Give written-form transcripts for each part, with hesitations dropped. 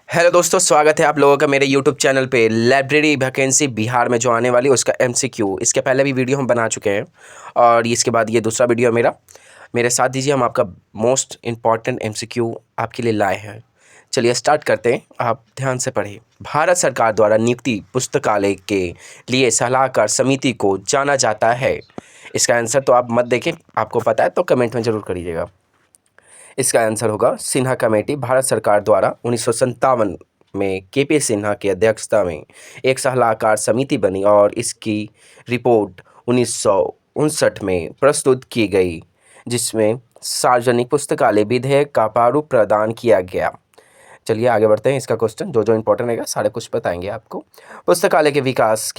Hello दोस्तों, स्वागत है आप लोगों का मेरे यूट्यूब चैनल पे। लाइब्रेरी वैकेंसी बिहार में जो आने वाली है उसका एमसीक्यू, इसके पहले भी वीडियो हम बना चुके हैं और इसके बाद ये दूसरा वीडियो है मेरा। मेरे साथ दीजिए, हम आपका मोस्ट इम्पॉर्टेंट एमसीक्यू आपके लिए लाए हैं। चलिए स्टार्ट करते हैं, आप ध्यान से पढ़िए। भारत सरकार द्वारा नियुक्ति पुस्तकालय के लिए सलाहकार समिति को जाना जाता है। इसका आंसर तो आप मत देखें, आपको पता है तो कमेंट में ज़रूर करिएगा। इसका आंसर होगा सिन्हा कमेटी। भारत सरकार द्वारा 1957 में केपी सिन्हा की अध्यक्षता में एक सलाहकार समिति बनी और इसकी रिपोर्ट 1959 में प्रस्तुत की गई, जिसमें सार्वजनिक पुस्तकालय विधेयक का प्रारूप प्रदान किया गया। चलिए आगे बढ़ते हैं। इसका क्वेश्चन जो इंपॉर्टेंट रहेगा सारे कुछ बताएंगे आपको। पुस्तकालय के विकास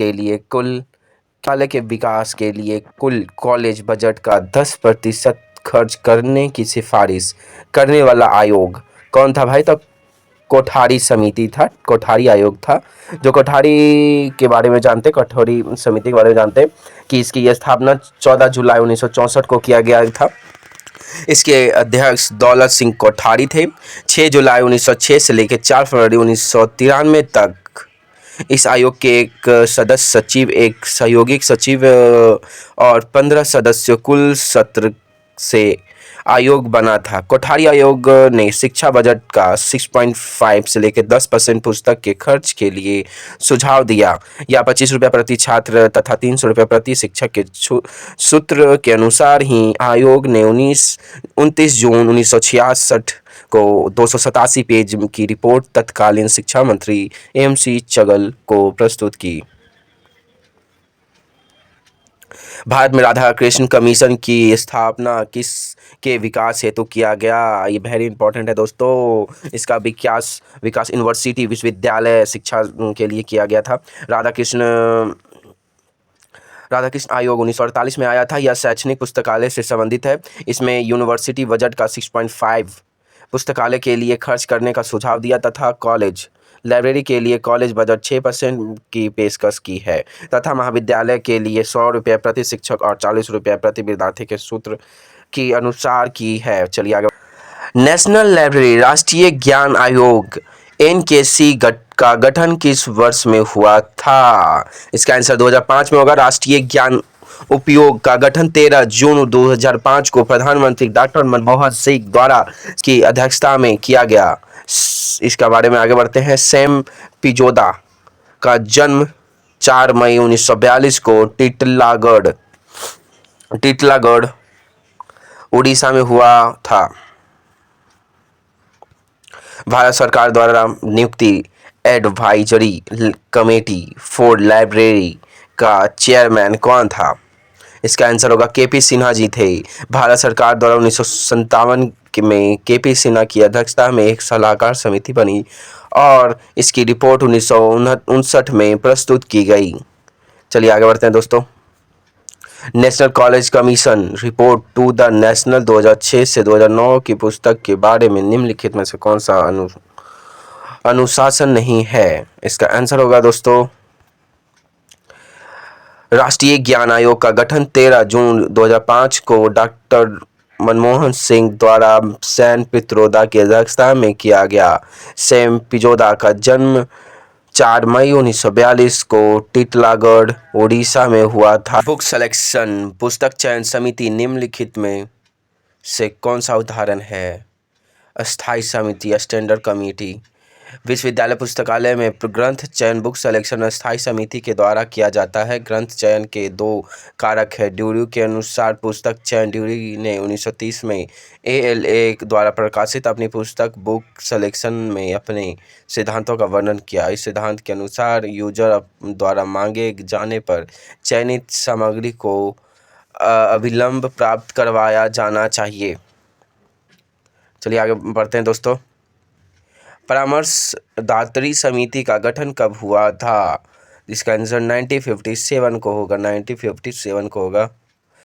के लिए कुल कॉलेज बजट का 10% खर्च करने की सिफारिश करने वाला आयोग कौन था भाई? तो कोठारी समिति था, कोठारी आयोग था। जो कोठारी के बारे में जानते, कोठारी समिति के बारे में जानते कि इसकी स्थापना 14 जुलाई 1964 को किया गया था। इसके अध्यक्ष दौलत सिंह कोठारी थे। 6 जुलाई 1906 से लेकर 4 फरवरी 1993 तक इस आयोग के एक सदस्य सचिव, एक सहयोगी सचिव और 15 सदस्यों कुल सत्र से आयोग बना था। कोठारी आयोग ने शिक्षा बजट का 6.5 से लेकर 10% पुस्तक के खर्च के लिए सुझाव दिया। या 25 रुपये प्रति छात्र तथा 300 रुपये प्रति शिक्षक के सूत्र के अनुसार ही आयोग ने 29 जून 1966 को 287 पेज की रिपोर्ट तत्कालीन शिक्षा मंत्री MC चगल को प्रस्तुत की। भारत में राधा कृष्ण कमीशन की स्थापना किस के विकास हेतु किया गया? ये वेरी इंपॉर्टेंट है दोस्तों। इसका विकास यूनिवर्सिटी विश्वविद्यालय शिक्षा के लिए किया गया था। राधा कृष्ण आयोग 1948 में आया था। यह शैक्षणिक पुस्तकालय से संबंधित है। इसमें यूनिवर्सिटी बजट का 6.5 पुस्तकालय के लिए खर्च करने का सुझाव दिया तथा कॉलेज लाइब्रेरी के लिए कॉलेज बजट 6% की पेशकश की है तथा महाविद्यालय के लिए 100 रुपये प्रति शिक्षक और 40 रुपये प्रति विद्यार्थी के सूत्र के अनुसार की है। चलिए आगे। नेशनल लाइब्रेरी राष्ट्रीय ज्ञान आयोग NKC का गठन किस वर्ष में हुआ था? इसका आंसर 2005 में होगा। राष्ट्रीय ज्ञान उपयोग का गठन 13 जून 2005 को प्रधानमंत्री डॉक्टर मनमोहन सिंह द्वारा की अध्यक्षता में किया गया। इसका बारे में आगे बढ़ते हैं। सैम पिजोदा का जन्म 4 मई 1942 को टिटलागढ़ उड़ीसा में हुआ था। भारत सरकार द्वारा नियुक्ति एडवाइजरी कमेटी फॉर लाइब्रेरी का चेयरमैन कौन था? इसका आंसर होगा KP सिन्हा जी थे। भारत सरकार द्वारा 1957 में KP सिन्हा की अध्यक्षता में एक सलाहकार समिति बनी और इसकी रिपोर्ट 1959 में प्रस्तुत की गई। चलिए आगे बढ़ते हैं दोस्तों। National college commission report to the national 2006 से 2009 की पुस्तक के बारे में निम्नलिखित में से कौन सा अनुशासन नहीं है? इसका आंसर होगा दोस्तों राष्ट्रीय ज्ञान आयोग का गठन 13 जून 2005 को डॉक्टर मनमोहन सिंह द्वारा सैम पित्रोदा की अध्यक्षता में किया गया। सैम पित्रोदा का जन्म 4 मई 1942 को टिटलागढ़ उड़ीसा में हुआ था। बुक सिलेक्शन पुस्तक चयन समिति निम्नलिखित में से कौन सा उदाहरण है? अस्थायी समिति स्टैंडर्ड कमेटी। विश्वविद्यालय पुस्तकालय में ग्रंथ चयन बुक सिलेक्शन अस्थायी समिति के द्वारा किया जाता है। ग्रंथ चयन के 2 कारक है। ड्यूरी के अनुसार पुस्तक चयन। ड्यूरी ने 1930 में ALA द्वारा प्रकाशित अपनी पुस्तक बुक सिलेक्शन में अपने सिद्धांतों का वर्णन किया। इस सिद्धांत के अनुसार यूजर द्वारा मांगे जाने पर चयनित सामग्री को अविलंब प्राप्त करवाया जाना चाहिए। चलिए आगे बढ़ते हैं दोस्तों। परामर्शदात्री समिति का गठन कब हुआ था? इसका आंसर 1957 को होगा। 1957 को होगा।